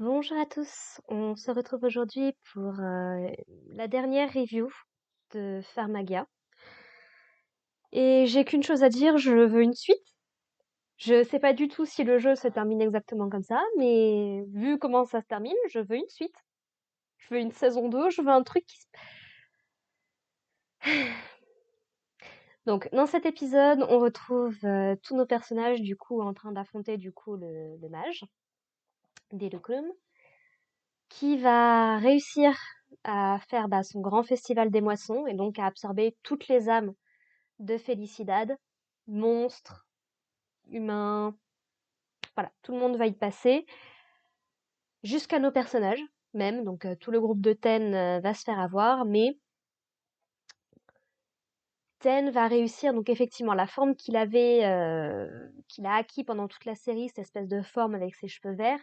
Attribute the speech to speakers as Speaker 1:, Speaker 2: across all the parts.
Speaker 1: Bonjour à tous, on se retrouve aujourd'hui pour la dernière review de Pharmagia. Et j'ai qu'une chose à dire, je veux une suite. Je sais pas du tout si le jeu se termine exactement comme ça, mais vu comment ça se termine, je veux une suite. Je veux une saison 2, je veux un truc qui se... Donc dans cet épisode, on retrouve tous nos personnages du coup en train d'affronter du coup le mage, Dilucrum, qui va réussir à faire son grand festival des moissons et donc à absorber toutes les âmes de Felicidad, monstres, humains, voilà, tout le monde va y passer, jusqu'à nos personnages même, donc tout le groupe de Ten va se faire avoir, mais Ten va réussir, donc effectivement, la forme qu'il a acquis pendant toute la série, cette espèce de forme avec ses cheveux verts,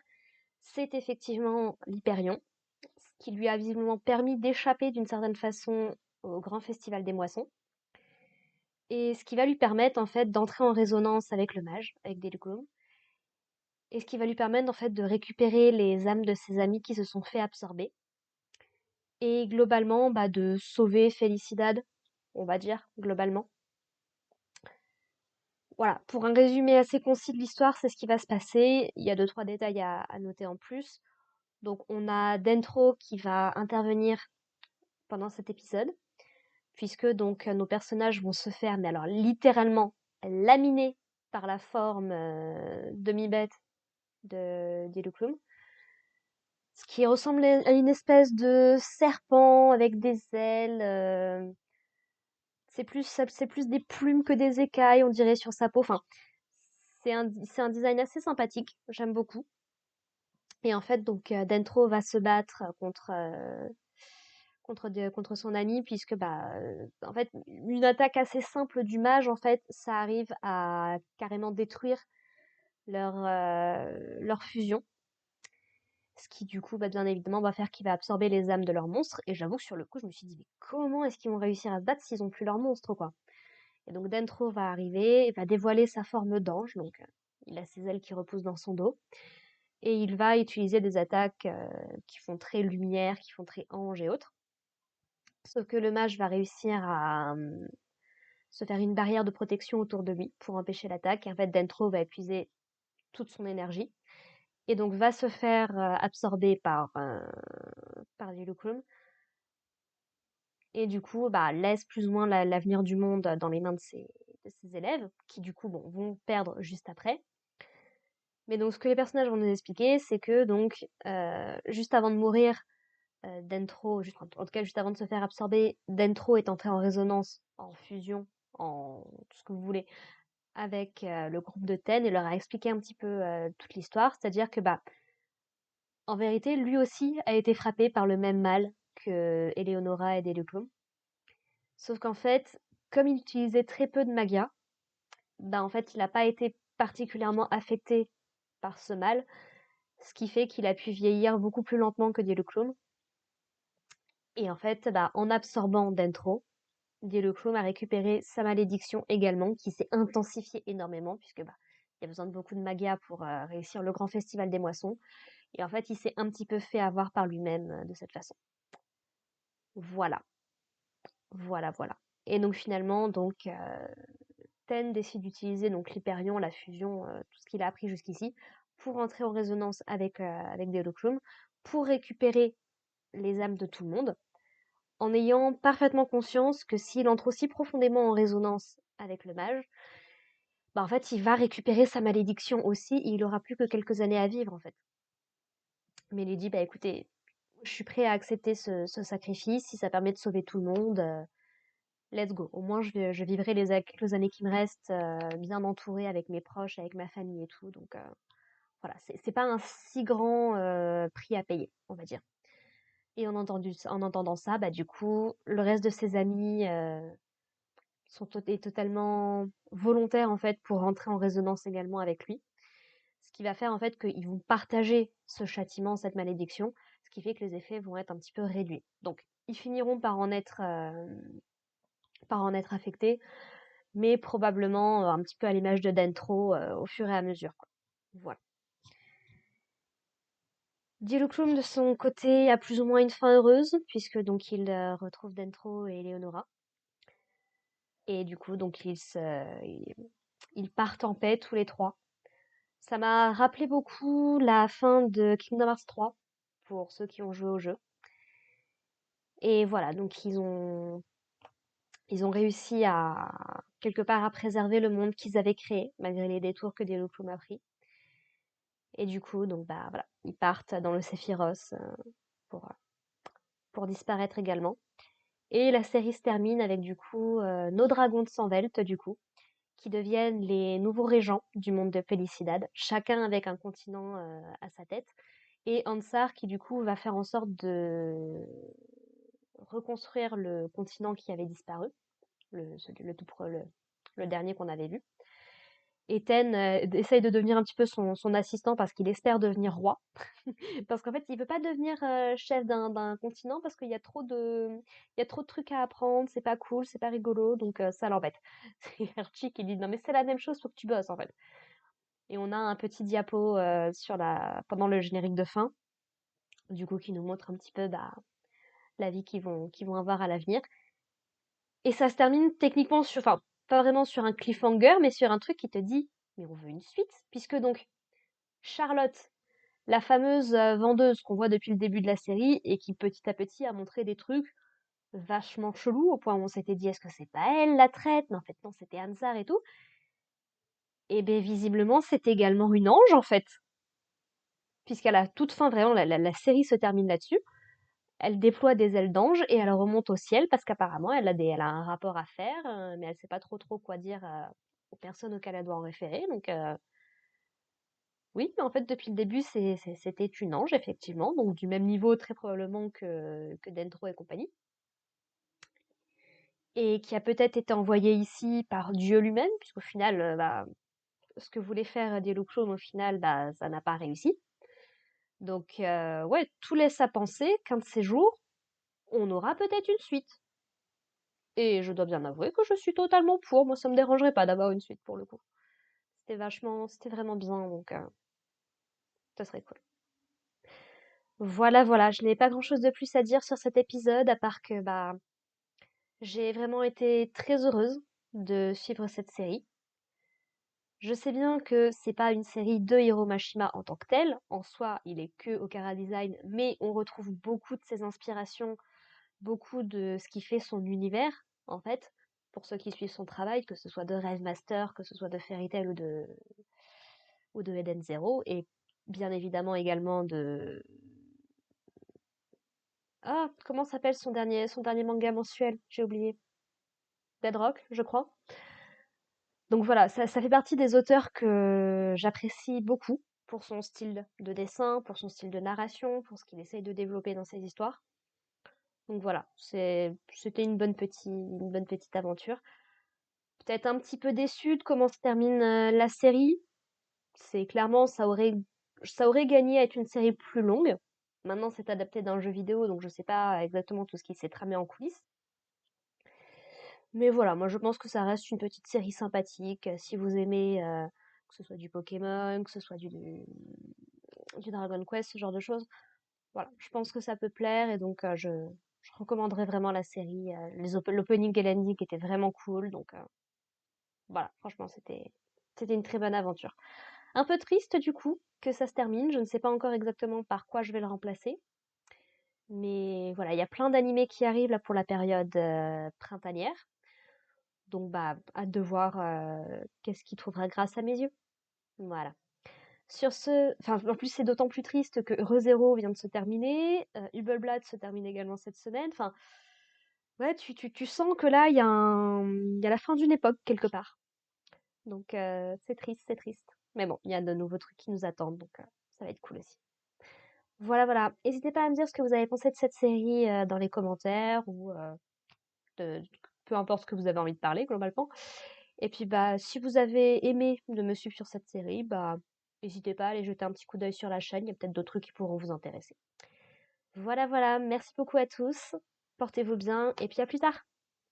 Speaker 1: c'est effectivement l'Hyperion, ce qui lui a visiblement permis d'échapper d'une certaine façon au grand festival des moissons, et ce qui va lui permettre en fait d'entrer en résonance avec le mage, avec Delucrum, et ce qui va lui permettre en fait de récupérer les âmes de ses amis qui se sont fait absorber, et globalement de sauver Felicidad, on va dire, globalement. Voilà, pour un résumé assez concis de l'histoire, c'est ce qui va se passer. Il y a 2-3 détails à noter en plus. Donc on a Dentro qui va intervenir pendant cet épisode, puisque donc nos personnages vont se faire, mais alors littéralement, laminer par la forme demi-bête de Diluclum, ce qui ressemble à une espèce de serpent avec des ailes. C'est plus des plumes que des écailles, on dirait, sur sa peau. Enfin, c'est un design assez sympathique. J'aime beaucoup. Et en fait, donc, Dentro va se battre contre son ami, puisque, en fait, une attaque assez simple du mage, en fait, ça arrive à carrément détruire leur fusion. Ce qui, du coup, bien évidemment, va faire qu'il va absorber les âmes de leurs monstres. Et j'avoue que sur le coup, je me suis dit, mais comment est-ce qu'ils vont réussir à se battre s'ils ont plus leurs monstres, quoi? Et donc Dentro va arriver, va dévoiler sa forme d'ange, donc il a ses ailes qui reposent dans son dos, et il va utiliser des attaques qui font très lumière, qui font très ange et autres. Sauf que le mage va réussir à se faire une barrière de protection autour de lui pour empêcher l'attaque, et en fait Dentro va épuiser toute son énergie, et donc va se faire absorber par Dilucrum, et du coup laisse plus ou moins l'avenir du monde dans les mains de ses élèves, qui du coup vont perdre juste après. Mais donc ce que les personnages vont nous expliquer, c'est que donc juste avant de mourir, Dentro, en tout cas juste avant de se faire absorber, Dentro est entré en résonance, en fusion, en tout ce que vous voulez, avec le groupe de Ten et leur a expliqué un petit peu toute l'histoire, c'est-à-dire que en vérité, lui aussi a été frappé par le même mal que Eleonora et Deluclum. Sauf qu'en fait, comme il utilisait très peu de magia, en fait, il n'a pas été particulièrement affecté par ce mal, ce qui fait qu'il a pu vieillir beaucoup plus lentement que Diluclum. Et en fait, en absorbant Dentro, Diluclum a récupéré sa malédiction également, qui s'est intensifiée énormément, puisque il y a besoin de beaucoup de magia pour réussir le grand festival des moissons. Et en fait, il s'est un petit peu fait avoir par lui-même de cette façon. Voilà, voilà, voilà. Et donc finalement, Ten décide d'utiliser donc l'Hyperion, la fusion, tout ce qu'il a appris jusqu'ici, pour entrer en résonance avec Diluclum, pour récupérer les âmes de tout le monde, en ayant parfaitement conscience que s'il entre aussi profondément en résonance avec le mage, en fait, il va récupérer sa malédiction aussi, et il aura plus que quelques années à vivre, en fait. Mais il lui dit, écoutez, je suis prêt à accepter ce sacrifice, si ça permet de sauver tout le monde, let's go. Au moins, je vivrai les quelques années qui me restent bien entourée avec mes proches, avec ma famille et tout. Donc, voilà, c'est pas un si grand prix à payer, on va dire. Et en entendant ça, du coup, le reste de ses amis est totalement volontaire en fait pour rentrer en résonance également avec lui. Ce qui va faire en fait qu'ils vont partager ce châtiment, cette malédiction, ce qui fait que les effets vont être un petit peu réduits. Donc ils finiront par en être affectés, mais probablement un petit peu à l'image de Dentro au fur et à mesure, quoi. Voilà. Dilucrum de son côté a plus ou moins une fin heureuse, puisque donc il retrouve Dentro et Eleonora. Et du coup, donc ils partent en paix tous les trois. Ça m'a rappelé beaucoup la fin de Kingdom Hearts 3, pour ceux qui ont joué au jeu. Et voilà, donc ils ont réussi à quelque part à préserver le monde qu'ils avaient créé, malgré les détours que Dilucrum a pris. Et du coup, donc bah voilà, ils partent dans le Sephiroth pour, euh, pour disparaître également. Et la série se termine avec du coup nos dragons de Sanvelt, du coup, qui deviennent les nouveaux régents du monde de Felicidad, chacun avec un continent à sa tête. Et Ansar qui du coup va faire en sorte de reconstruire le continent qui avait disparu, le dernier qu'on avait vu. Et Ten essaye de devenir un petit peu son assistant parce qu'il espère devenir roi. Parce qu'en fait, il veut pas devenir chef d'un continent parce il y a trop de trucs à apprendre, c'est pas cool, c'est pas rigolo, donc ça l'embête. C'est Archie qui dit non mais c'est la même chose, faut que tu bosses en fait. Et on a un petit diapo pendant le générique de fin, du coup qui nous montre un petit peu bah, la vie qu'ils vont avoir à l'avenir. Et ça se termine techniquement enfin pas vraiment sur un cliffhanger, mais sur un truc qui te dit mais on veut une suite, puisque donc Charlotte, la fameuse vendeuse qu'on voit depuis le début de la série et qui petit à petit a montré des trucs vachement chelous au point où on s'était dit est-ce que c'est pas elle la traite? Mais en fait non, c'était Ansar et tout. Et ben visiblement c'est également une ange en fait, puisqu'à la toute fin vraiment la série se termine là-dessus. Elle déploie des ailes d'ange et elle remonte au ciel parce qu'apparemment elle a un rapport à faire, mais elle sait pas trop quoi dire aux personnes auxquelles elle doit en référer. Donc oui, mais en fait, depuis le début, c'était une ange, effectivement, donc du même niveau très probablement que Dentro et compagnie, et qui a peut-être été envoyée ici par Dieu lui-même, puisqu'au final, bah, ce que voulait faire Dilucrum, au final, bah, ça n'a pas réussi. Donc, ouais, tout laisse à penser qu'un de ces jours, on aura peut-être une suite. Et je dois bien avouer que je suis totalement pour. Moi, ça me dérangerait pas d'avoir une suite pour le coup. C'était vraiment bien, donc ça serait cool. Voilà, voilà, je n'ai pas grand-chose de plus à dire sur cet épisode, à part que bah j'ai vraiment été très heureuse de suivre cette série. Je sais bien que c'est pas une série de Hiro Mashima en tant que telle. En soi, il est que au Chara Design, mais on retrouve beaucoup de ses inspirations, beaucoup de ce qui fait son univers, en fait, pour ceux qui suivent son travail, que ce soit de Rêve Master, que ce soit de Fairy Tail ou de Eden Zero, et bien évidemment également de... Ah, comment s'appelle son dernier manga mensuel? J'ai oublié. Bedrock, je crois. Donc voilà, ça fait partie des auteurs que j'apprécie beaucoup pour son style de dessin, pour son style de narration, pour ce qu'il essaye de développer dans ses histoires. Donc voilà, c'était une bonne petite aventure. Peut-être un petit peu déçue de comment se termine la série. C'est clairement, ça aurait gagné à être une série plus longue. Maintenant, c'est adapté d'un jeu vidéo, donc je sais pas exactement tout ce qui s'est tramé en coulisses. Mais voilà, moi je pense que ça reste une petite série sympathique. Si vous aimez que ce soit du Pokémon, que ce soit du Dragon Quest, ce genre de choses, voilà, je pense que ça peut plaire et donc je recommanderais vraiment la série. L'opening et l'ending étaient vraiment cool, donc voilà, franchement c'était une très bonne aventure. Un peu triste du coup que ça se termine, je ne sais pas encore exactement par quoi je vais le remplacer. Mais voilà, il y a plein d'animés qui arrivent là pour la période printanière. Donc, bah, hâte de voir qu'est-ce qu'il trouvera grâce à mes yeux. Voilà. Sur ce, enfin, en plus, c'est d'autant plus triste que ReZero vient de se terminer. Hubelblatt se termine également cette semaine. Enfin, ouais, tu sens que là, il y a la fin d'une époque quelque part. Donc, c'est triste, c'est triste. Mais bon, il y a de nouveaux trucs qui nous attendent, donc ça va être cool aussi. Voilà, voilà. N'hésitez pas à me dire ce que vous avez pensé de cette série dans les commentaires ou de- peu importe ce que vous avez envie de parler globalement. Et puis bah si vous avez aimé de me suivre sur cette série, bah n'hésitez pas à aller jeter un petit coup d'œil sur la chaîne, il y a peut-être d'autres trucs qui pourront vous intéresser. Voilà, voilà, merci beaucoup à tous, portez-vous bien et puis à plus tard.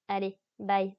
Speaker 1: Allez, bye.